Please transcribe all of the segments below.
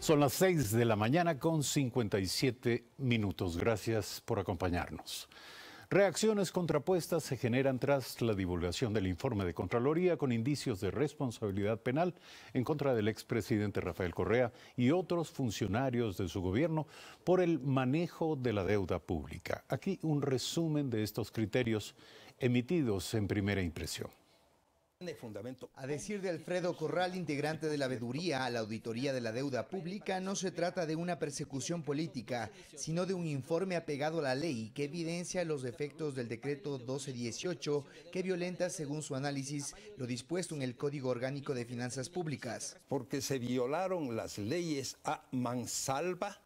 Son las 6 de la mañana con 57 minutos. Gracias por acompañarnos. Reacciones contrapuestas se generan tras la divulgación del informe de Contraloría con indicios de responsabilidad penal en contra del expresidente Rafael Correa y otros funcionarios de su gobierno por el manejo de la deuda pública. Aquí un resumen de estos criterios emitidos en primera impresión. A decir de Alfredo Corral, integrante de la veeduría a la auditoría de la deuda pública, no se trata de una persecución política, sino de un informe apegado a la ley que evidencia los defectos del decreto 1218 que violenta, según su análisis, lo dispuesto en el Código Orgánico de Finanzas Públicas. Porque se violaron las leyes a mansalva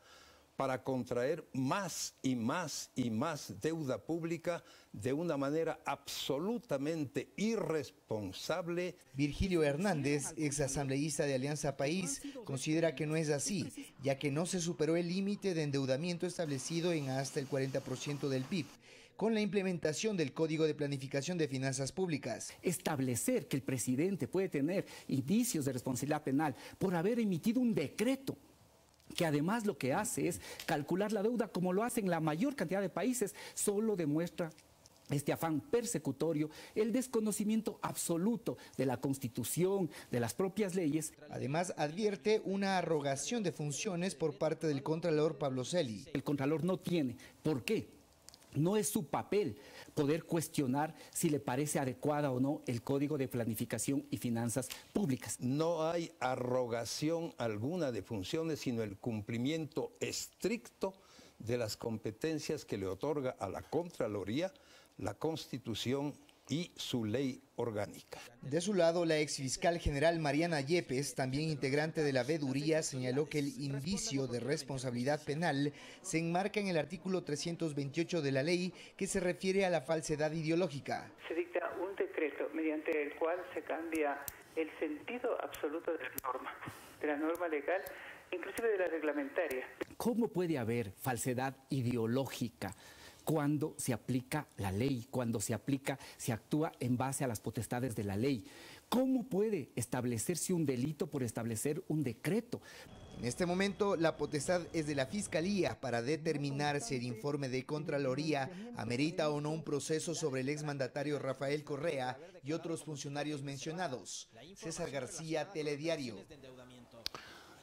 para contraer más y más y más deuda pública de una manera absolutamente irresponsable. Virgilio Hernández, exasambleísta de Alianza País, considera que no es así, ya que no se superó el límite de endeudamiento establecido en hasta el 40% del PIB, con la implementación del Código de Planificación de Finanzas Públicas. Establecer que el presidente puede tener indicios de responsabilidad penal por haber emitido un decreto que además lo que hace es calcular la deuda como lo hacen la mayor cantidad de países, solo demuestra este afán persecutorio, el desconocimiento absoluto de la Constitución, de las propias leyes. Además, advierte una arrogación de funciones por parte del Contralor Pablo Celi. El Contralor no tiene. ¿Por qué? No es su papel poder cuestionar si le parece adecuada o no el Código de Planificación y Finanzas Públicas. No hay arrogación alguna de funciones, sino el cumplimiento estricto de las competencias que le otorga a la Contraloría la Constitución y su ley orgánica. De su lado, la exfiscal general Mariana Yepes, también integrante de la veeduría, señaló que el indicio de responsabilidad penal se enmarca en el artículo 328 de la ley, que se refiere a la falsedad ideológica. Se dicta un decreto mediante el cual se cambia el sentido absoluto de la norma legal, inclusive de la reglamentaria. ¿Cómo puede haber falsedad ideológica cuando se aplica la ley, cuando se actúa en base a las potestades de la ley? ¿Cómo puede establecerse un delito por establecer un decreto? En este momento, la potestad es de la Fiscalía para determinar si el informe de Contraloría amerita o no un proceso sobre el exmandatario Rafael Correa y otros funcionarios mencionados. César García, Telediario.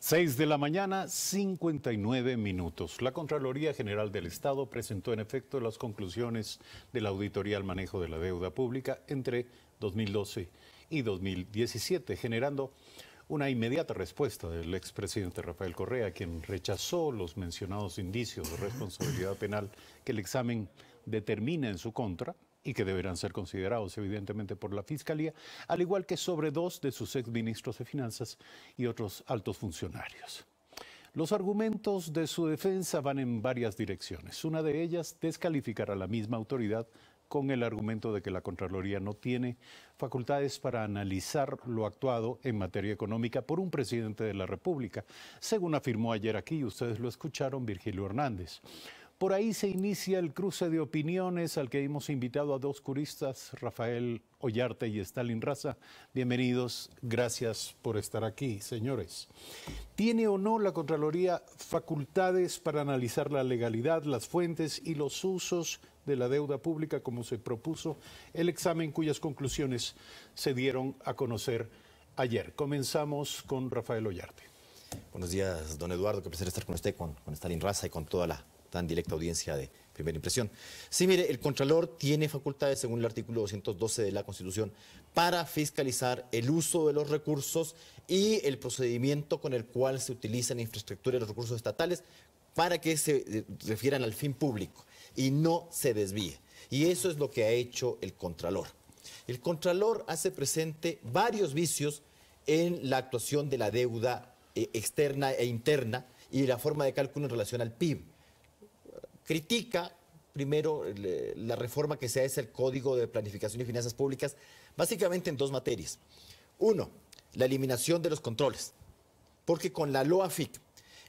6 de la mañana, 59 minutos. La Contraloría General del Estado presentó en efecto las conclusiones de la auditoría al manejo de la deuda pública entre 2012 y 2017, generando una inmediata respuesta del expresidente Rafael Correa, quien rechazó los mencionados indicios de responsabilidad penal que el examen determina en su contra y que deberán ser considerados evidentemente por la Fiscalía, al igual que sobre dos de sus exministros de Finanzas y otros altos funcionarios. Los argumentos de su defensa van en varias direcciones. Una de ellas, descalificar a la misma autoridad con el argumento de que la Contraloría no tiene facultades para analizar lo actuado en materia económica por un presidente de la República, según afirmó ayer aquí, ustedes lo escucharon, Virgilio Hernández. Por ahí se inicia el cruce de opiniones al que hemos invitado a dos juristas, Rafael Ollarte y Stalin Raza. Bienvenidos, gracias por estar aquí, señores. ¿Tiene o no la Contraloría facultades para analizar la legalidad, las fuentes y los usos de la deuda pública como se propuso el examen cuyas conclusiones se dieron a conocer ayer? Comenzamos con Rafael Ollarte. Buenos días, don Eduardo, qué placer estar con usted, con Stalin Raza y con toda la tan directa audiencia de Primera Impresión. Sí, mire, el Contralor tiene facultades, según el artículo 212 de la Constitución, para fiscalizar el uso de los recursos y el procedimiento con el cual se utiliza la infraestructura y los recursos estatales para que se refieran al fin público y no se desvíe. Y eso es lo que ha hecho el Contralor. El Contralor hace presente varios vicios en la actuación de la deuda externa e interna y la forma de cálculo en relación al PIB. Critica, primero, la reforma que se hace al Código de Planificación y Finanzas Públicas, básicamente en dos materias. Uno, la eliminación de los controles, porque con la LOAFIC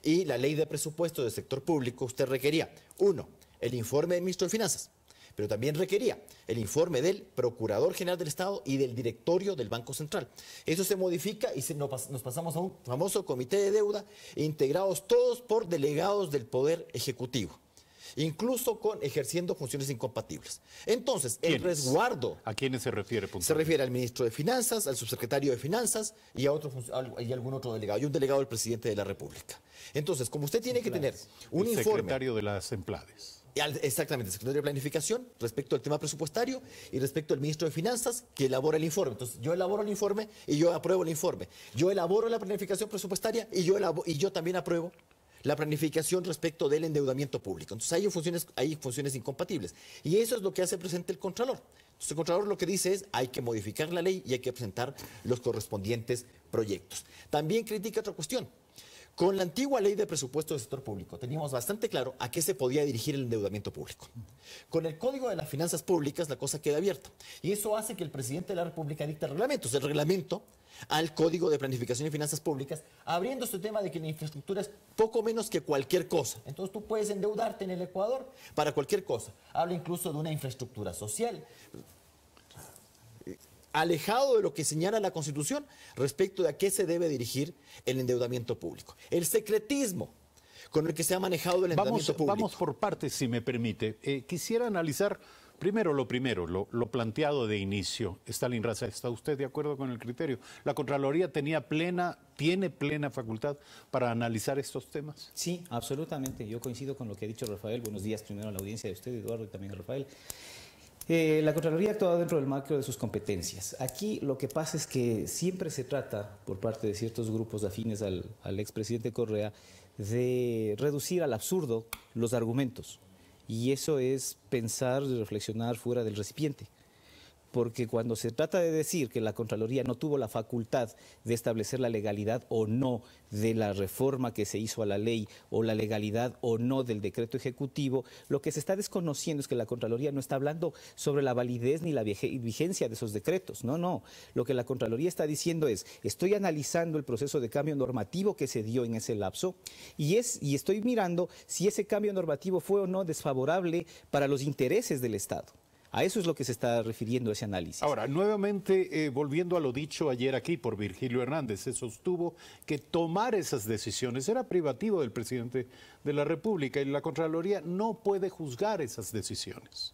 y la Ley de Presupuesto del Sector Público usted requería, uno, el informe del Ministro de Finanzas, pero también requería el informe del Procurador General del Estado y del Directorio del Banco Central. Eso se modifica y nos pasamos a un famoso comité de deuda, integrados todos por delegados del Poder Ejecutivo, incluso ejerciendo funciones incompatibles. Entonces, el resguardo... ¿A quiénes se refiere puntualmente? Se refiere al ministro de Finanzas, al subsecretario de Finanzas y y algún otro delegado, y un delegado del presidente de la República. Entonces, como usted tiene que tener un el informe... secretario de las Emplades. Exactamente, el secretario de Planificación respecto al tema presupuestario y respecto al ministro de Finanzas que elabora el informe. Entonces, yo elaboro el informe y yo apruebo el informe. Yo elaboro la planificación presupuestaria y yo también apruebo la planificación respecto del endeudamiento público. Entonces, hay funciones incompatibles. Y eso es lo que hace presente el Contralor. Entonces, el Contralor lo que dice es, hay que modificar la ley y hay que presentar los correspondientes proyectos. También critica otra cuestión. Con la antigua ley de presupuesto del sector público teníamos bastante claro a qué se podía dirigir el endeudamiento público. Con el Código de las Finanzas Públicas la cosa queda abierta. Y eso hace que el presidente de la República dicte reglamentos. El reglamento al Código de Planificación y Finanzas Públicas, abriendo este tema de que la infraestructura es poco menos que cualquier cosa. Entonces tú puedes endeudarte en el Ecuador para cualquier cosa. Habla incluso de una infraestructura social, alejado de lo que señala la Constitución respecto de a qué se debe dirigir el endeudamiento público. El secretismo con el que se ha manejado el endeudamiento público. Vamos por partes, si me permite. Quisiera analizar primero, lo planteado de inicio. Stalin Raza, ¿está usted de acuerdo con el criterio? ¿La Contraloría tiene plena facultad para analizar estos temas? Sí, absolutamente. Yo coincido con lo que ha dicho Rafael. Buenos días primero a la audiencia de usted, Eduardo, y también a Rafael. La Contraloría ha actuado dentro del marco de sus competencias. Aquí lo que pasa es que siempre se trata, por parte de ciertos grupos afines al expresidente Correa, de reducir al absurdo los argumentos. Y eso es pensar y reflexionar fuera del recipiente. Porque cuando se trata de decir que la Contraloría no tuvo la facultad de establecer la legalidad o no de la reforma que se hizo a la ley, o la legalidad o no del decreto ejecutivo, lo que se está desconociendo es que la Contraloría no está hablando sobre la validez ni la vigencia de esos decretos. No. Lo que la Contraloría está diciendo es, estoy analizando el proceso de cambio normativo que se dio en ese lapso y estoy mirando si ese cambio normativo fue o no desfavorable para los intereses del Estado. A eso es lo que se está refiriendo ese análisis. Ahora, nuevamente, volviendo a lo dicho ayer aquí por Virgilio Hernández, se sostuvo que tomar esas decisiones era privativo del presidente de la República y la Contraloría no puede juzgar esas decisiones.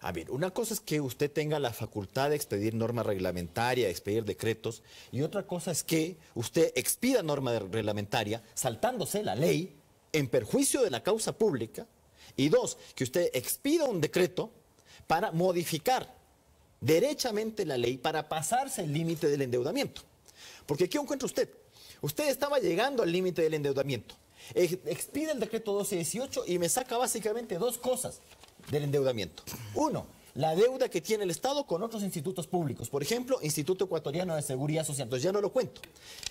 A ver, una cosa es que usted tenga la facultad de expedir norma reglamentaria, de expedir decretos, y otra cosa es que usted expida norma reglamentaria saltándose la ley en perjuicio de la causa pública. Y dos, que usted expida un decreto para modificar derechamente la ley para pasarse el límite del endeudamiento. Porque ¿qué encuentra usted? Usted estaba llegando al límite del endeudamiento. Expide el decreto 1218 y me saca básicamente dos cosas del endeudamiento. Uno, la deuda que tiene el Estado con otros institutos públicos. Por ejemplo, Instituto Ecuatoriano de Seguridad Social. Entonces ya no lo cuento.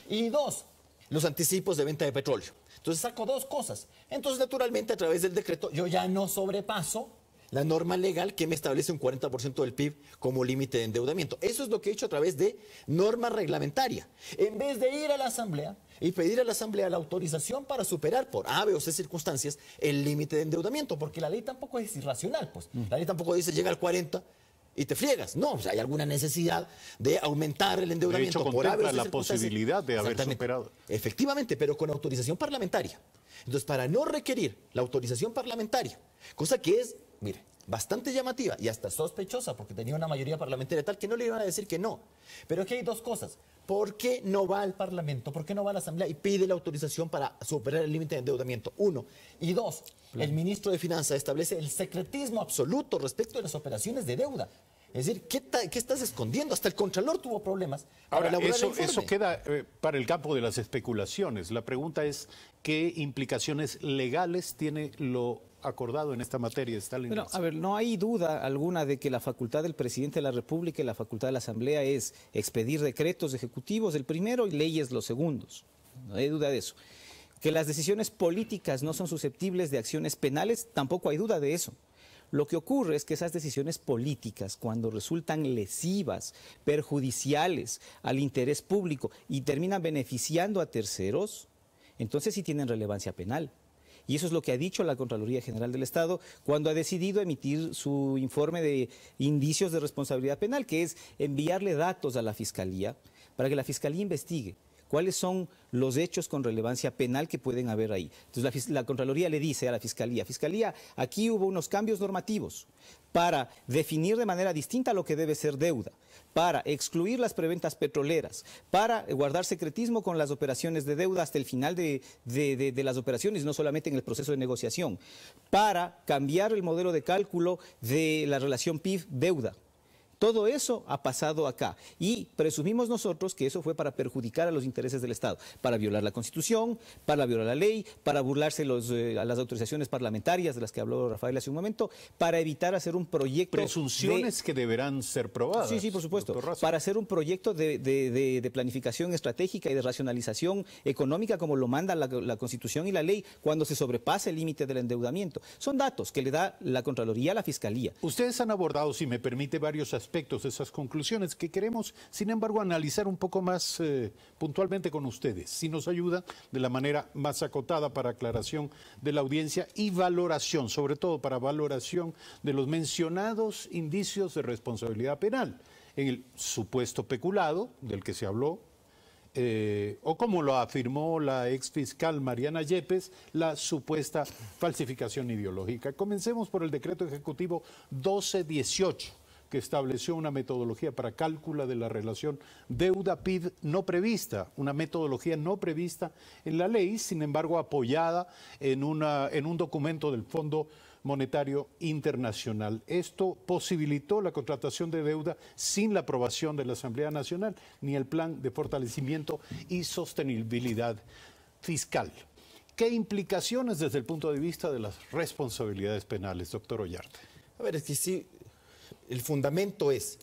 Y dos, los anticipos de venta de petróleo. Entonces saco dos cosas. Entonces, naturalmente, a través del decreto, yo ya no sobrepaso la norma legal que me establece un 40% del PIB como límite de endeudamiento. Eso es lo que he hecho a través de norma reglamentaria. En vez de ir a la Asamblea y pedir a la Asamblea la autorización para superar por A, B o C circunstancias el límite de endeudamiento, porque la ley tampoco es irracional, pues. La ley tampoco dice llega al 40 y te friegas. No, o sea, hay alguna necesidad de aumentar el endeudamiento. De hecho, contempla la posibilidad de haber superado. Efectivamente, pero con autorización parlamentaria. Entonces, para no requerir la autorización parlamentaria, cosa que es, mire, bastante llamativa y hasta sospechosa, porque tenía una mayoría parlamentaria tal que no le iban a decir que no. Pero aquí hay dos cosas. ¿Por qué no va al Parlamento? ¿Por qué no va a la Asamblea y pide la autorización para superar el límite de endeudamiento? Uno. Y dos, el ministro de Finanzas establece el secretismo absoluto respecto de las operaciones de deuda. Es decir, ¿qué estás escondiendo? Hasta el Contralor tuvo problemas para elaborar el informe. Eso queda para el campo de las especulaciones. La pregunta es, ¿qué implicaciones legales tiene lo acordado en esta materia? Bueno, a ver, no hay duda alguna de que la facultad del presidente de la República y la facultad de la Asamblea es expedir decretos ejecutivos el primero y leyes los segundos. No hay duda de eso. Que las decisiones políticas no son susceptibles de acciones penales, tampoco hay duda de eso. Lo que ocurre es que esas decisiones políticas, cuando resultan lesivas, perjudiciales al interés público y terminan beneficiando a terceros, entonces sí tienen relevancia penal. Y eso es lo que ha dicho la Contraloría General del Estado cuando ha decidido emitir su informe de indicios de responsabilidad penal, que es enviarle datos a la Fiscalía para que la Fiscalía investigue cuáles son los hechos con relevancia penal que pueden haber ahí. Entonces la Contraloría le dice a la Fiscalía, aquí hubo unos cambios normativos para definir de manera distinta lo que debe ser deuda, para excluir las preventas petroleras, para guardar secretismo con las operaciones de deuda hasta el final de las operaciones, no solamente en el proceso de negociación, para cambiar el modelo de cálculo de la relación PIB-deuda. Todo eso ha pasado acá y presumimos nosotros que eso fue para perjudicar a los intereses del Estado, para violar la Constitución, para violar la ley, para burlarse a las autorizaciones parlamentarias de las que habló Rafael hace un momento, para evitar hacer un proyecto... Presunciones que deberán ser probadas. Sí, por supuesto. Para hacer un proyecto de planificación estratégica y de racionalización económica como lo manda la Constitución y la ley cuando se sobrepasa el límite del endeudamiento. Son datos que le da la Contraloría a la Fiscalía. Ustedes han abordado, si me permite, varios aspectos de esas conclusiones que queremos, sin embargo, analizar un poco más puntualmente con ustedes, si nos ayuda de la manera más acotada para aclaración de la audiencia y valoración, sobre todo para valoración de los mencionados indicios de responsabilidad penal en el supuesto peculado del que se habló, o como lo afirmó la exfiscal Mariana Yepes, la supuesta falsificación ideológica. Comencemos por el decreto ejecutivo 1218, que estableció una metodología para cálculo de la relación deuda-PIB no prevista, una metodología no prevista en la ley, sin embargo apoyada en un documento del Fondo Monetario Internacional. Esto posibilitó la contratación de deuda sin la aprobación de la Asamblea Nacional, ni el Plan de Fortalecimiento y Sostenibilidad Fiscal. ¿Qué implicaciones desde el punto de vista de las responsabilidades penales, doctor Ollarte? A ver, es que sí, el fundamento es,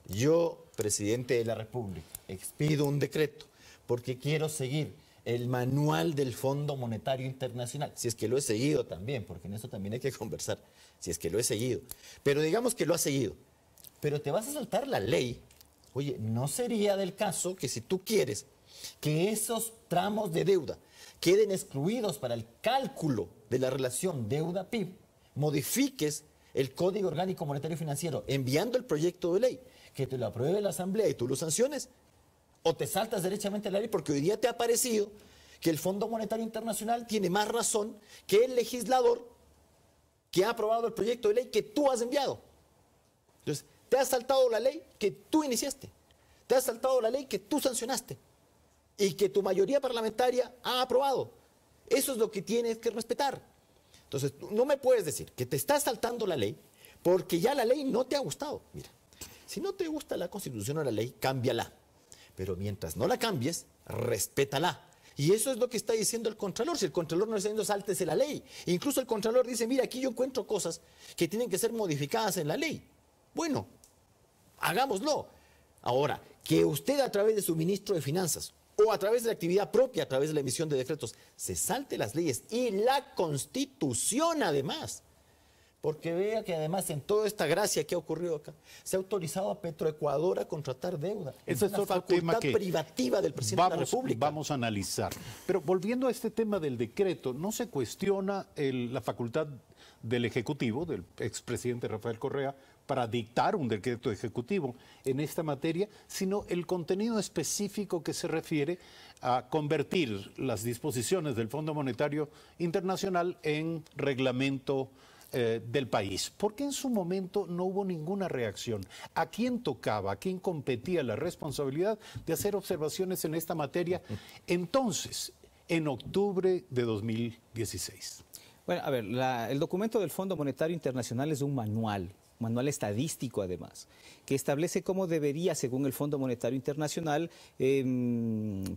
yo, presidente de la República, expido un decreto porque quiero seguir el manual del Fondo Monetario Internacional, si es que lo he seguido también, porque en eso también hay que conversar, si es que lo he seguido. Pero digamos que lo has seguido, pero te vas a saltar la ley. Oye, ¿no sería del caso que si tú quieres que esos tramos de deuda queden excluidos para el cálculo de la relación deuda-PIB, modifiques el Código Orgánico Monetario y Financiero enviando el proyecto de ley, que te lo apruebe la Asamblea y tú lo sanciones? ¿O te saltas derechamente la ley porque hoy día te ha parecido que el Fondo Monetario Internacional tiene más razón que el legislador que ha aprobado el proyecto de ley que tú has enviado? Entonces, te has saltado la ley que tú iniciaste, te has saltado la ley que tú sancionaste y que tu mayoría parlamentaria ha aprobado. Eso es lo que tienes que respetar. Entonces, no me puedes decir que te estás saltando la ley porque ya la ley no te ha gustado. Mira, si no te gusta la Constitución o la ley, cámbiala. Pero mientras no la cambies, respétala. Y eso es lo que está diciendo el Contralor. Si el Contralor no está diciendo sáltese la ley. Incluso el Contralor dice, mira, aquí yo encuentro cosas que tienen que ser modificadas en la ley. Bueno, hagámoslo. Ahora, que usted a través de su ministro de Finanzas o a través de la actividad propia, a través de la emisión de decretos, se salte las leyes y la Constitución además. Porque vea que además en toda esta gracia que ha ocurrido acá, se ha autorizado a Petroecuador a contratar deuda. Ese es otro tema que privativa del presidente de la República. Vamos a analizar. Pero volviendo a este tema del decreto, no se cuestiona la facultad del Ejecutivo, del expresidente Rafael Correa, para dictar un decreto ejecutivo en esta materia, sino el contenido específico que se refiere a convertir las disposiciones del Fondo Monetario Internacional en reglamento del país. ¿Por qué en su momento no hubo ninguna reacción? ¿A quién tocaba, a quién competía la responsabilidad de hacer observaciones en esta materia entonces, en octubre de 2016? Bueno, a ver, el documento del Fondo Monetario Internacional es un manual estadístico además, que establece cómo debería, según el Fondo Monetario Internacional,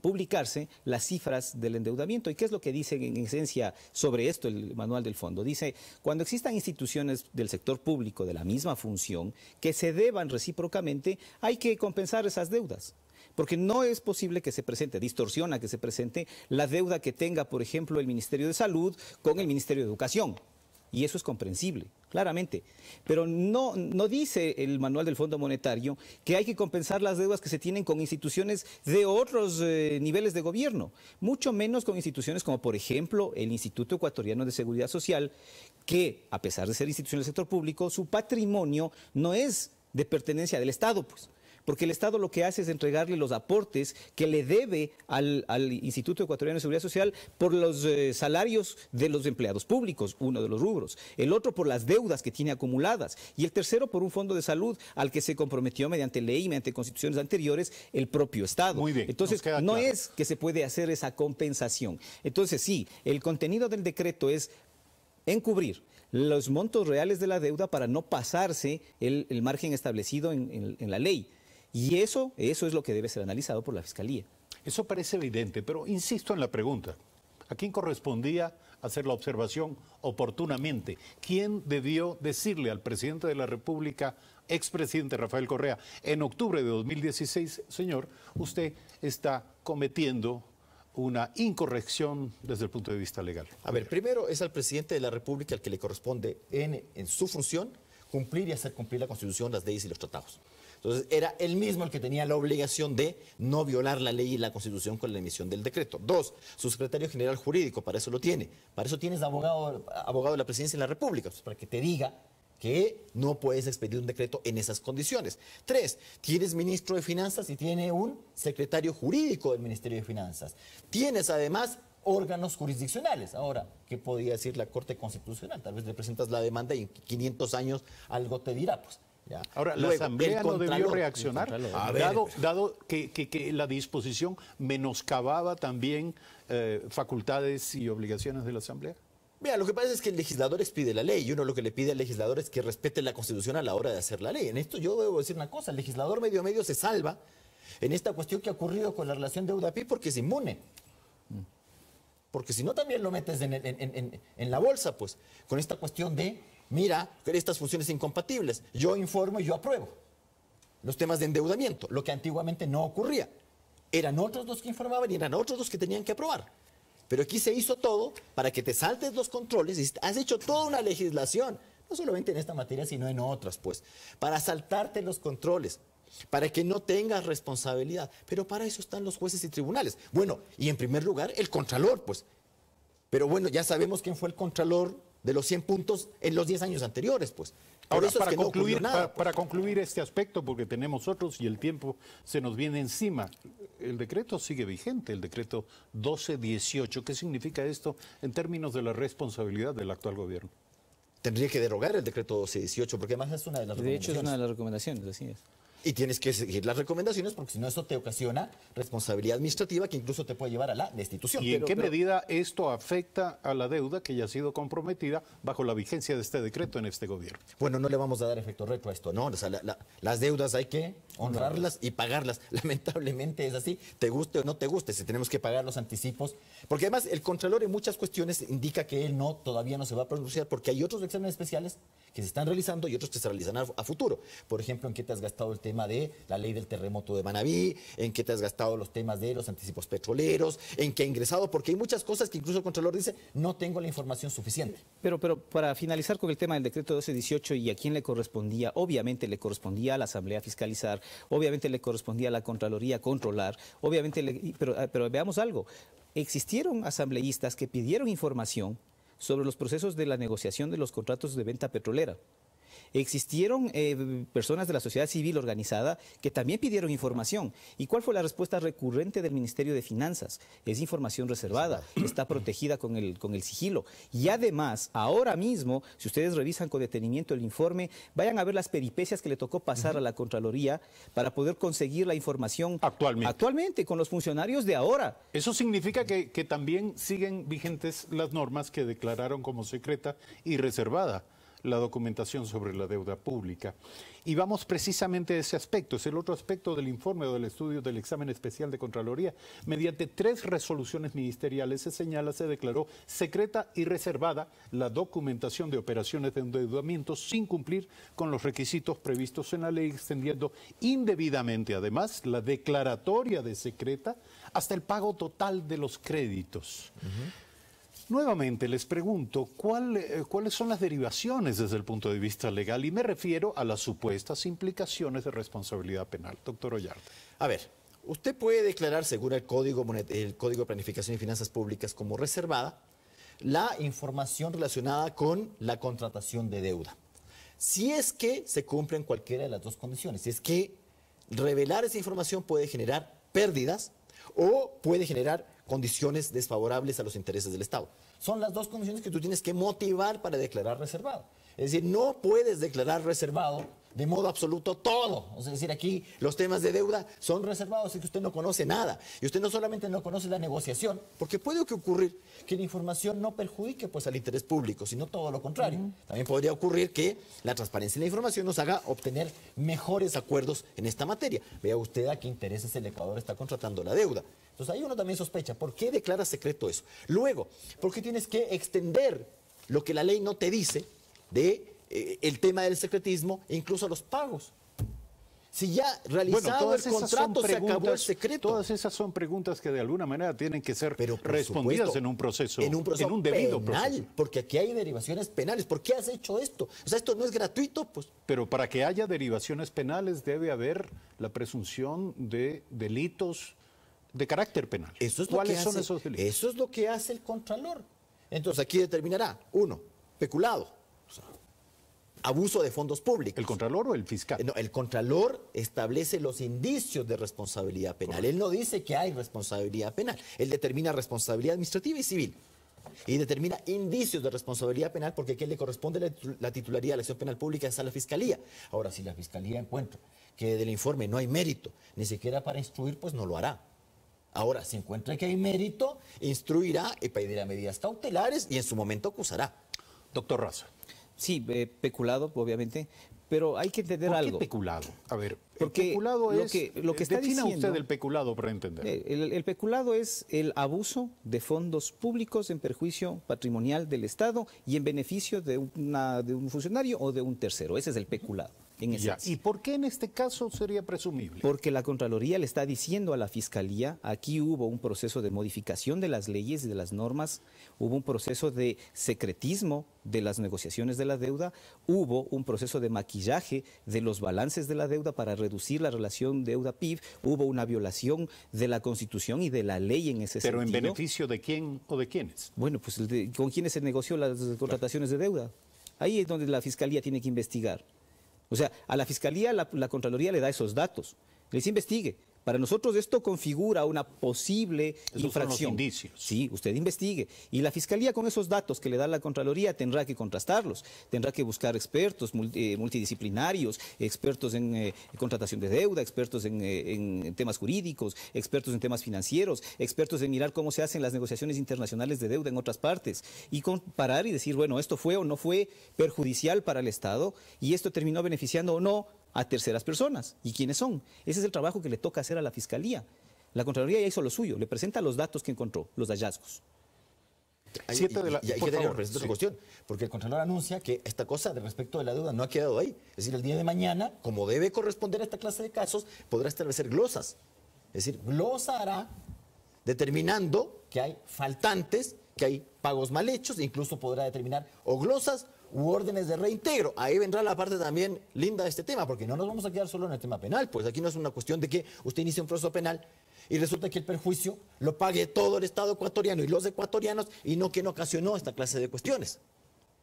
publicarse las cifras del endeudamiento. ¿Y qué es lo que dice en esencia sobre esto el manual del fondo? Dice, cuando existan instituciones del sector público de la misma función que se deban recíprocamente, hay que compensar esas deudas. Porque no es posible que se presente, distorsiona que se presente la deuda que tenga, por ejemplo, el Ministerio de Salud con el Ministerio de Educación. y eso es comprensible, claramente. Pero no dice el manual del Fondo Monetario que hay que compensar las deudas que se tienen con instituciones de otros niveles de gobierno, mucho menos con instituciones como, por ejemplo, el Instituto Ecuatoriano de Seguridad Social, que, a pesar de ser institución del sector público, su patrimonio no es de pertenencia del Estado, pues. Porque el Estado lo que hace es entregarle los aportes que le debe al Instituto Ecuatoriano de Seguridad Social por los salarios de los empleados públicos, uno de los rubros, el otro por las deudas que tiene acumuladas y el tercero por un fondo de salud al que se comprometió mediante ley y mediante constituciones anteriores el propio Estado. Muy bien, entonces, no es que se puede hacer esa compensación. Entonces, sí, el contenido del decreto es encubrir los montos reales de la deuda para no pasarse el margen establecido en la ley. Y eso es lo que debe ser analizado por la Fiscalía. Eso parece evidente, pero insisto en la pregunta. ¿A quién correspondía hacer la observación oportunamente? ¿Quién debió decirle al presidente de la República, expresidente Rafael Correa, en octubre de 2016, señor, usted está cometiendo una incorrección desde el punto de vista legal? A ver, primero es al presidente de la República al que le corresponde en su función cumplir y hacer cumplir la Constitución, las leyes y los tratados. Entonces, era él mismo el que tenía la obligación de no violar la ley y la Constitución con la emisión del decreto. Dos, su secretario general jurídico, para eso lo tiene. Para eso tienes abogado de la Presidencia de la República, pues, para que te diga que no puedes expedir un decreto en esas condiciones. Tres, tienes ministro de Finanzas y tiene un secretario jurídico del Ministerio de Finanzas. Tienes además órganos jurisdiccionales. Ahora, ¿qué podría decir la Corte Constitucional? Tal vez le presentas la demanda y en 500 años algo te dirá, pues. Ya. Ahora, luego, ¿la Asamblea no debió reaccionar? Dado que la disposición menoscababa también facultades y obligaciones de la Asamblea. Mira, lo que pasa es que el legislador expide la ley y uno lo que le pide al legislador es que respete la Constitución a la hora de hacer la ley. En esto yo debo decir una cosa, el legislador medio se salva en esta cuestión que ha ocurrido con la relación deuda-PIB porque es inmune. Porque si no también lo metes en la bolsa, pues, con esta cuestión de, mira, estas funciones incompatibles, yo informo y yo apruebo los temas de endeudamiento, lo que antiguamente no ocurría. Eran otros los que informaban y eran otros los que tenían que aprobar. Pero aquí se hizo todo para que te saltes los controles y has hecho toda una legislación, no solamente en esta materia, sino en otras, pues, para saltarte los controles, para que no tengas responsabilidad. Pero para eso están los jueces y tribunales. Bueno, y en primer lugar, el Contralor, pues. Pero bueno, ya sabemos quién fue el Contralor de los 100 puntos en los 10 años anteriores, pues. Ahora, para concluir este aspecto, porque tenemos otros y el tiempo se nos viene encima, el decreto sigue vigente, el decreto 1218. ¿Qué significa esto en términos de la responsabilidad del actual gobierno? Tendría que derogar el decreto 1218, porque además es una de las recomendaciones. De hecho, es una de las recomendaciones, así es. Y tienes que seguir las recomendaciones porque si no eso te ocasiona responsabilidad administrativa que incluso te puede llevar a la destitución. ¿Y en qué medida esto afecta a la deuda que ya ha sido comprometida bajo la vigencia de este decreto en este gobierno? Bueno, no le vamos a dar efecto retro a esto, ¿no? O sea, las deudas hay que honrarlas y pagarlas. Lamentablemente es así, te guste o no te guste, si tenemos que pagar los anticipos. Porque además el Contralor en muchas cuestiones indica que él todavía no se va a pronunciar porque hay otros exámenes especiales que se están realizando y otros que se realizan a futuro. Por ejemplo, en qué te has gastado el tema de la ley del terremoto de Manabí, en qué te has gastado los temas de los anticipos petroleros, en qué ha ingresado, porque hay muchas cosas que incluso el Contralor dice, no tengo la información suficiente. Pero para finalizar con el tema del decreto 1218 y a quién le correspondía, obviamente le correspondía a la Asamblea fiscalizar, obviamente le correspondía a la Contraloría controlar, obviamente, pero veamos algo, existieron asambleístas que pidieron información sobre los procesos de la negociación de los contratos de venta petrolera. Existieron personas de la sociedad civil organizada que también pidieron información. ¿Y cuál fue la respuesta recurrente del Ministerio de Finanzas? Es información reservada, está protegida con el sigilo. Y además, ahora mismo, si ustedes revisan con detenimiento el informe, vayan a ver las peripecias que le tocó pasar a la Contraloría para poder conseguir la información actualmente con los funcionarios de ahora. Eso significa que también siguen vigentes las normas que declararon como secreta y reservada la documentación sobre la deuda pública. Y vamos precisamente a ese aspecto, es el otro aspecto del informe o del estudio del examen especial de Contraloría. Mediante 3 resoluciones ministeriales se declaró secreta y reservada la documentación de operaciones de endeudamiento sin cumplir con los requisitos previstos en la ley, extendiendo indebidamente además la declaratoria de secreta hasta el pago total de los créditos. Nuevamente les pregunto, ¿cuáles son las derivaciones desde el punto de vista legal? Y me refiero a las supuestas implicaciones de responsabilidad penal. Doctor Ollarte. A ver, usted puede declarar, según el Código de Planificación y Finanzas Públicas, como reservada la información relacionada con la contratación de deuda. Si es que se cumplen cualquiera de las dos condiciones, si es que revelar esa información puede generar pérdidas o puede generar condiciones desfavorables a los intereses del Estado. Son las dos condiciones que tú tienes que motivar para declarar reservado. Es decir, no puedes declarar reservado de modo absoluto todo. Es decir, aquí los temas de deuda son reservados, es que usted no conoce nada. Y usted no solamente no conoce la negociación, porque puede ocurrir que la información no perjudique pues, al interés público, sino todo lo contrario. También podría ocurrir que la transparencia en la información nos haga obtener mejores acuerdos en esta materia. Vea usted a qué intereses el Ecuador está contratando la deuda. Entonces ahí uno también sospecha, ¿por qué declaras secreto eso? Luego, ¿por qué tienes que extender lo que la ley no te dice de el tema del secretismo e incluso los pagos? Si ya realizado el contrato se acabó el secreto. Todas esas son preguntas que de alguna manera tienen que ser respondidas en un proceso, en un debido penal, proceso. Porque aquí hay derivaciones penales. ¿Por qué has hecho esto? O sea, esto no es gratuito, pues. Pero para que haya derivaciones penales debe haber la presunción de delitos de carácter penal. ¿Cuáles son esos delitos? Eso es lo que hace el Contralor. Entonces aquí determinará, 1, peculado, o sea, abuso de fondos públicos. ¿El Contralor o el fiscal? No, el Contralor establece los indicios de responsabilidad penal. Él no dice que hay responsabilidad penal. Él determina responsabilidad administrativa y civil. Y determina indicios de responsabilidad penal porque a quien le corresponde la titularidad de la acción penal pública es a la Fiscalía. Ahora, si la Fiscalía encuentra que del informe no hay mérito, ni siquiera para instruir, pues no lo hará. Ahora, si encuentra que hay mérito, instruirá y pedirá medidas cautelares y en su momento acusará. Doctor Raza. Sí, peculado, obviamente, pero hay que entender algo. ¿Por qué peculado? A ver, porque el peculado lo que está defina diciendo, usted el peculado para entender. El peculado es el abuso de fondos públicos en perjuicio patrimonial del Estado y en beneficio de un funcionario o de un tercero. Ese es el peculado. ¿Y por qué en este caso sería presumible? Porque la Contraloría le está diciendo a la Fiscalía, aquí hubo un proceso de modificación de las leyes y de las normas, hubo un proceso de secretismo de las negociaciones de la deuda, hubo un proceso de maquillaje de los balances de la deuda para reducir la relación deuda-PIB, hubo una violación de la Constitución y de la ley en ese sentido. ¿Pero en beneficio de quién o de quiénes? Bueno, pues ¿con quiénes se negoció las contrataciones de deuda? Ahí es donde la Fiscalía tiene que investigar. O sea, a la Fiscalía la Contraloría le da esos datos, les investigue. Para nosotros esto configura una posible infracción. Son los indicios. Sí, usted investigue. Y la Fiscalía con esos datos que le da la Contraloría tendrá que contrastarlos, tendrá que buscar expertos multidisciplinarios, expertos en contratación de deuda, expertos en temas jurídicos, expertos en temas financieros, expertos en mirar cómo se hacen las negociaciones internacionales de deuda en otras partes y comparar y decir, bueno, esto fue o no fue perjudicial para el Estado y esto terminó beneficiando o no a terceras personas. ¿Y quiénes son? Ese es el trabajo que le toca hacer a la Fiscalía. La Contraloría ya hizo lo suyo, le presenta los datos que encontró, los hallazgos. Hay que tener otra cuestión, porque el Contralor anuncia que esta cosa de respecto de la deuda no ha quedado ahí. Es decir, el día de mañana, como debe corresponder a esta clase de casos, podrá establecer glosas. Es decir, glosará determinando que hay faltantes, que hay pagos mal hechos, e incluso podrá determinar o glosas u órdenes de reintegro. Ahí vendrá la parte también linda de este tema, porque no nos vamos a quedar solo en el tema penal, pues aquí no es una cuestión de que usted inicie un proceso penal y resulta que el perjuicio lo pague todo el Estado ecuatoriano y los ecuatorianos y no quien ocasionó esta clase de cuestiones.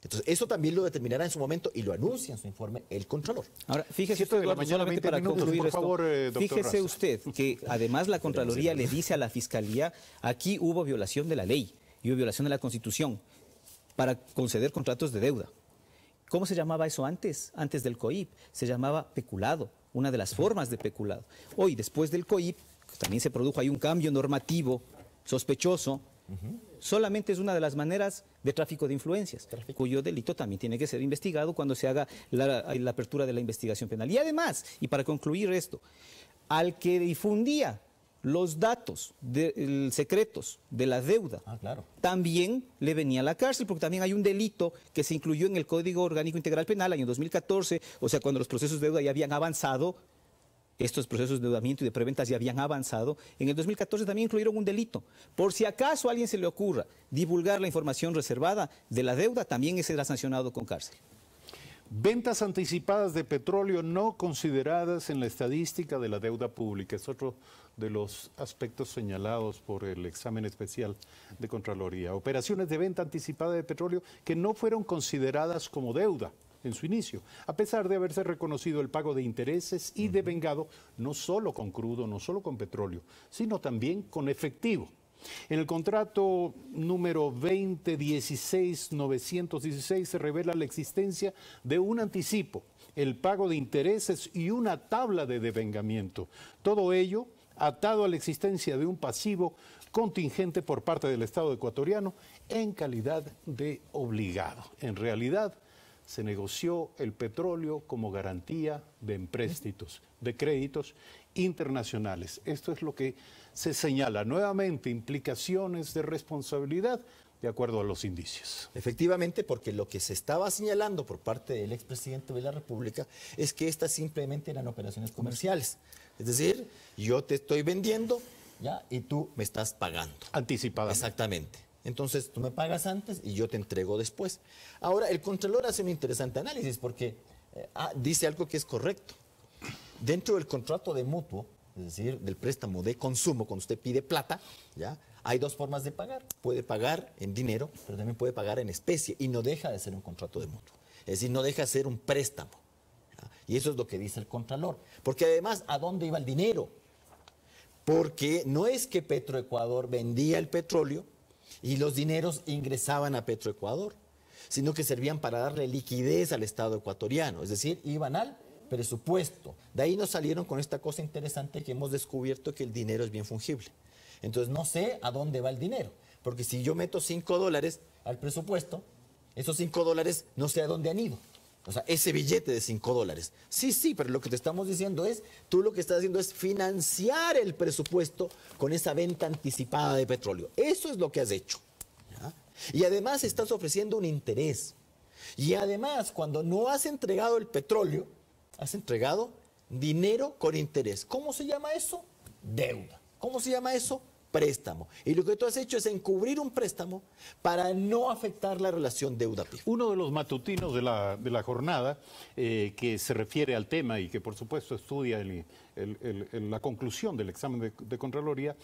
Entonces, eso también lo determinará en su momento y lo anuncia en su informe el Contralor. Ahora, fíjese usted, Eduardo, solamente para concluir esto, fíjese usted que además la Contraloría le dice a la Fiscalía, aquí hubo violación de la ley y hubo violación de la Constitución para conceder contratos de deuda. ¿Cómo se llamaba eso antes? Antes del COIP. Se llamaba peculado, una de las formas de peculado. Hoy, después del COIP, también se produjo ahí un cambio normativo sospechoso. Solamente es una de las maneras de tráfico de influencias, cuyo delito también tiene que ser investigado cuando se haga la apertura de la investigación penal. Y además, y para concluir esto, al que difundía los datos secretos de la deuda, también le venía a la cárcel, porque también hay un delito que se incluyó en el Código Orgánico Integral Penal año 2014, o sea, cuando los procesos de deuda ya habían avanzado estos procesos de endeudamiento y de preventas ya habían avanzado, en el 2014 también incluyeron un delito. Por si acaso a alguien se le ocurra divulgar la información reservada de la deuda, también será sancionado con cárcel. Ventas anticipadas de petróleo no consideradas en la estadística de la deuda pública. Es otro de los aspectos señalados por el examen especial de Contraloría. Operaciones de venta anticipada de petróleo que no fueron consideradas como deuda en su inicio, a pesar de haberse reconocido el pago de intereses y devengado no solo con crudo, no solo con petróleo, sino también con efectivo. En el contrato número 2016-916 se revela la existencia de un anticipo, el pago de intereses y una tabla de devengamiento. Todo ello atado a la existencia de un pasivo contingente por parte del Estado ecuatoriano en calidad de obligado. En realidad, se negoció el petróleo como garantía de empréstitos, de créditos internacionales. Esto es lo que se señala. Nuevamente, implicaciones de responsabilidad de acuerdo a los indicios. Efectivamente, porque lo que se estaba señalando por parte del expresidente de la República es que estas simplemente eran operaciones comerciales. Es decir, yo te estoy vendiendo, ¿ya? Y tú me estás pagando. Anticipadamente. Exactamente. Entonces tú me pagas antes y yo te entrego después. Ahora, el Contralor hace un interesante análisis porque dice algo que es correcto. Dentro del contrato de mutuo, es decir, del préstamo de consumo, cuando usted pide plata, ¿ya? Hay dos formas de pagar. Puede pagar en dinero, pero también puede pagar en especie y no deja de ser un contrato de mutuo. Es decir, no deja de ser un préstamo. ¿Ya? Y eso es lo que dice el Contralor. Porque además, ¿a dónde iba el dinero? Porque no es que Petroecuador vendía el petróleo y los dineros ingresaban a Petroecuador, sino que servían para darle liquidez al Estado ecuatoriano, es decir, iban al presupuesto. De ahí nos salieron con esta cosa interesante que hemos descubierto, que el dinero es bien fungible. Entonces no sé a dónde va el dinero, porque si yo meto $5 al presupuesto, esos $5 no sé a dónde han ido. O sea, ese billete de $5. Sí, pero lo que te estamos diciendo es, tú lo que estás haciendo es financiar el presupuesto con esa venta anticipada de petróleo. Eso es lo que has hecho. ¿Ya? Y además estás ofreciendo un interés. Y además, cuando no has entregado el petróleo, has entregado dinero con interés. ¿Cómo se llama eso? Deuda. ¿Cómo se llama eso? Préstamo. Y lo que tú has hecho es encubrir un préstamo para no afectar la relación deuda-PIB. Uno de los matutinos de la jornada que se refiere al tema y que por supuesto estudia la conclusión del examen de Contraloría,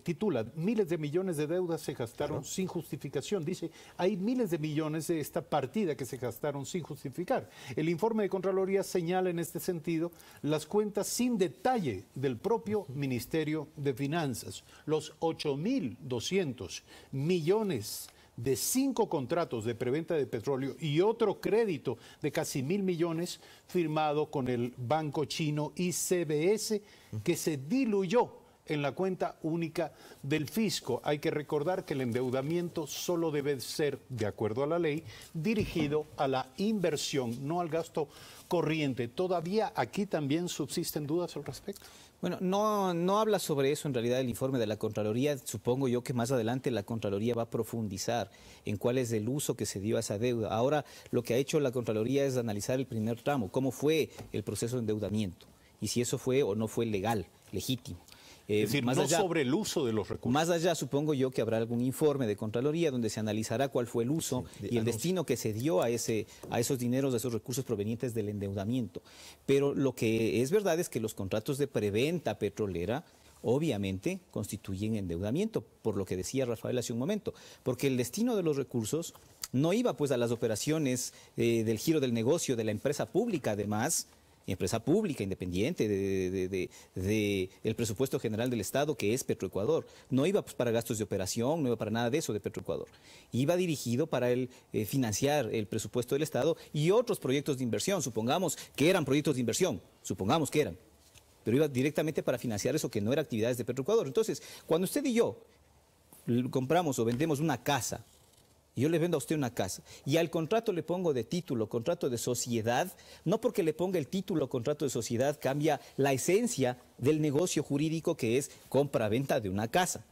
titula "Miles de millones de deudas se gastaron sin justificación". Dice, hay miles de millones de esta partida que se gastaron sin justificar. El informe de Contraloría señala en este sentido las cuentas sin detalle del propio Ministerio de Finanzas. Los 8.200 millones de 5 contratos de preventa de petróleo y otro crédito de casi 1.000 millones firmado con el banco chino ICBS, que se diluyó en la cuenta única del fisco. Hay que recordar que el endeudamiento solo debe ser, de acuerdo a la ley, dirigido a la inversión, no al gasto corriente. ¿Todavía aquí también subsisten dudas al respecto? Bueno, no habla sobre eso en realidad el informe de la Contraloría. Supongo yo que más adelante la Contraloría va a profundizar en cuál es el uso que se dio a esa deuda. Ahora lo que ha hecho la Contraloría es analizar el primer tramo, cómo fue el proceso de endeudamiento y si eso fue o no fue legal, legítimo. Es decir, más no allá, sobre el uso de los recursos. Más allá, supongo yo que habrá algún informe de Contraloría donde se analizará cuál fue el uso y el destino que se dio a esos dineros, a esos recursos provenientes del endeudamiento. Pero lo que es verdad es que los contratos de preventa petrolera obviamente constituyen endeudamiento, por lo que decía Rafael hace un momento, porque el destino de los recursos no iba pues a las operaciones del giro del negocio de la empresa pública, además, empresa pública, independiente del presupuesto general del Estado, que es Petroecuador. No iba pues para gastos de operación, no iba para nada de eso de Petroecuador. Iba dirigido para financiar el presupuesto del Estado y otros proyectos de inversión. Supongamos que eran proyectos de inversión, supongamos que eran, pero iba directamente para financiar eso que no era actividades de Petroecuador. Entonces, cuando usted y yo compramos o vendemos una casa, yo le vendo a usted una casa y al contrato le pongo de título, contrato de sociedad, no porque le ponga el título, contrato de sociedad, cambia la esencia del negocio jurídico que es compra-venta de una casa.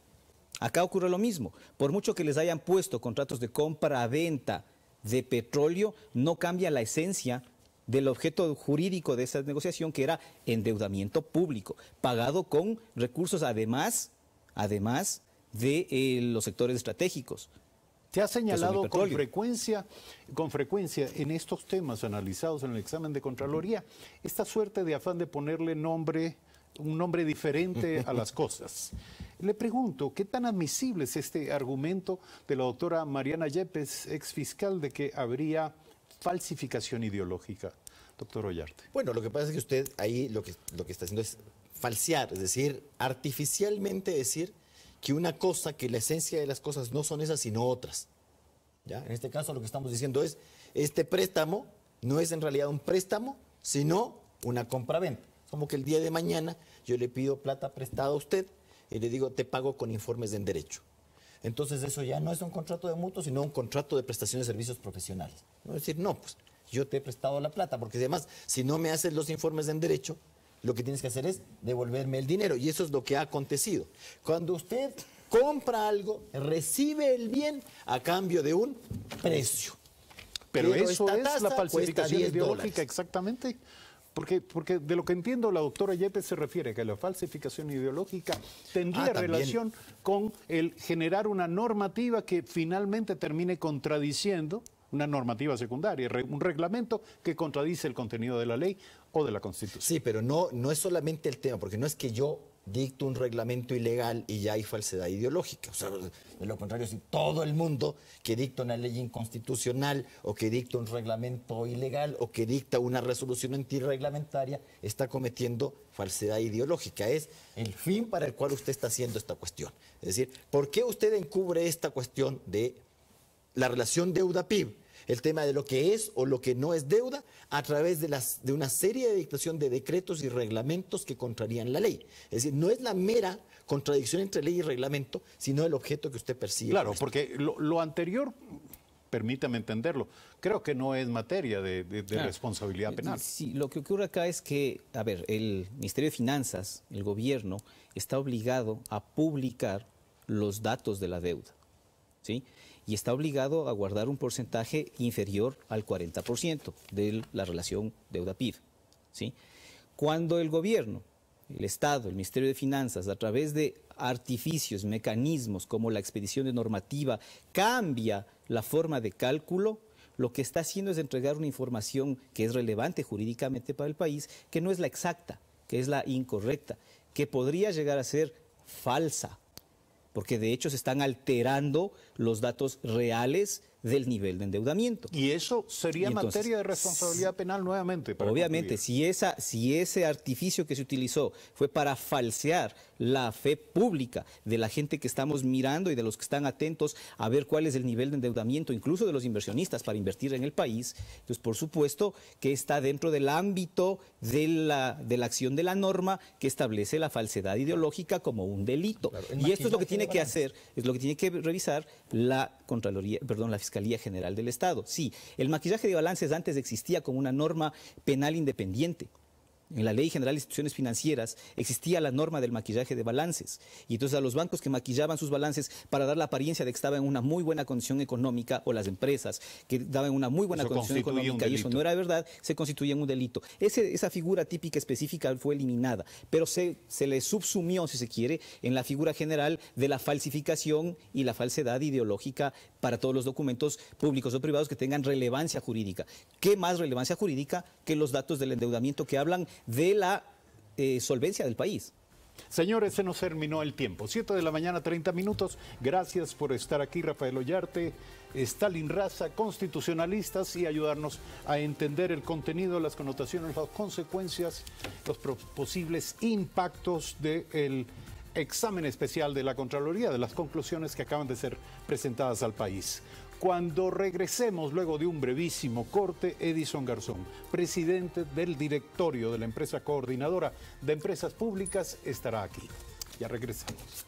Acá ocurre lo mismo. Por mucho que les hayan puesto contratos de compra-venta de petróleo, no cambia la esencia del objeto jurídico de esa negociación, que era endeudamiento público, pagado con recursos además de los sectores estratégicos. Se ha señalado con frecuencia en estos temas analizados en el examen de Contraloría esta suerte de afán de ponerle un nombre diferente a las cosas. Le pregunto, ¿qué tan admisible es este argumento de la doctora Mariana Yepes, exfiscal, de que habría falsificación ideológica? Doctor Ollarte. Bueno, lo que pasa es que usted ahí lo que está haciendo es falsear, es decir, artificialmente decir que una cosa, que la esencia de las cosas no son esas sino otras. ¿Ya? En este caso lo que estamos diciendo es, este préstamo no es en realidad un préstamo, sino una compraventa. Como que el día de mañana yo le pido plata prestada a usted y le digo, te pago con informes de derecho. Entonces eso ya no es un contrato de mutuo, sino un contrato de prestación de servicios profesionales. ¿No? Es decir, no, pues yo te he prestado la plata, porque además, si no me haces los informes de derecho, lo que tienes que hacer es devolverme el dinero, y eso es lo que ha acontecido. Cuando usted compra algo, recibe el bien a cambio de un precio. Pero eso es la falsificación ideológica, exactamente. Porque de lo que entiendo, la doctora Yepes se refiere a que la falsificación ideológica tendría relación con el generar una normativa que finalmente termine contradiciendo una normativa secundaria, un reglamento que contradice el contenido de la ley o de la Constitución. Sí, pero no es solamente el tema, porque no es que yo dicto un reglamento ilegal y ya hay falsedad ideológica. O sea, de lo contrario, si todo el mundo que dicta una ley inconstitucional o que dicta un reglamento ilegal o que dicta una resolución antirreglamentaria está cometiendo falsedad ideológica. Es el fin para el cual usted está haciendo esta cuestión. Es decir, ¿por qué usted encubre esta cuestión de la relación deuda-PIB, el tema de lo que es o lo que no es deuda, a través de una serie de dictación de decretos y reglamentos que contrarían la ley? Es decir, no es la mera contradicción entre ley y reglamento, sino el objeto que usted persigue. Claro, porque lo anterior, permítame entenderlo, creo que no es materia de responsabilidad penal. Sí, lo que ocurre acá es que, a ver, el Ministerio de Finanzas, el gobierno, está obligado a publicar los datos de la deuda, ¿sí? Y está obligado a guardar un porcentaje inferior al 40% de la relación deuda-PIB, ¿sí? Cuando el gobierno, el Estado, el Ministerio de Finanzas, a través de artificios, mecanismos como la expedición de normativa, cambia la forma de cálculo, lo que está haciendo es entregar una información que es relevante jurídicamente para el país, que no es la exacta, que es la incorrecta, que podría llegar a ser falsa, porque de hecho se están alterando los datos reales del nivel de endeudamiento. Y eso sería materia de responsabilidad penal nuevamente. Obviamente, si ese artificio que se utilizó fue para falsear la fe pública de la gente que estamos mirando y de los que están atentos a ver cuál es el nivel de endeudamiento, incluso de los inversionistas para invertir en el país, entonces por supuesto que está dentro del ámbito de la acción de la norma que establece la falsedad ideológica como un delito. Claro, y esto es lo que tiene que hacer, es lo que tiene que revisar la Contraloría, perdón, la Fiscalía General del Estado. Sí, el maquillaje de balances antes existía como una norma penal independiente. En la Ley General de Instituciones Financieras existía la norma del maquillaje de balances. Y entonces a los bancos que maquillaban sus balances para dar la apariencia de que estaban en una muy buena condición económica, o las empresas que daban una muy buena condición económica y eso no era verdad, se constituía en un delito. Esa figura típica específica fue eliminada, pero se le subsumió, si se quiere, en la figura general de la falsificación y la falsedad ideológica para todos los documentos públicos o privados que tengan relevancia jurídica. ¿Qué más relevancia jurídica que los datos del endeudamiento que hablan de la solvencia del país? Señores, se nos terminó el tiempo. 7 de la mañana, 30 minutos. Gracias por estar aquí, Rafael Ollarte, Stalin Raza, constitucionalistas, y ayudarnos a entender el contenido, las connotaciones, las consecuencias, los posibles impactos del examen especial de la Contraloría, de las conclusiones que acaban de ser presentadas al país. Cuando regresemos, luego de un brevísimo corte, Edison Garzón, presidente del directorio de la empresa coordinadora de empresas públicas, estará aquí. Ya regresamos.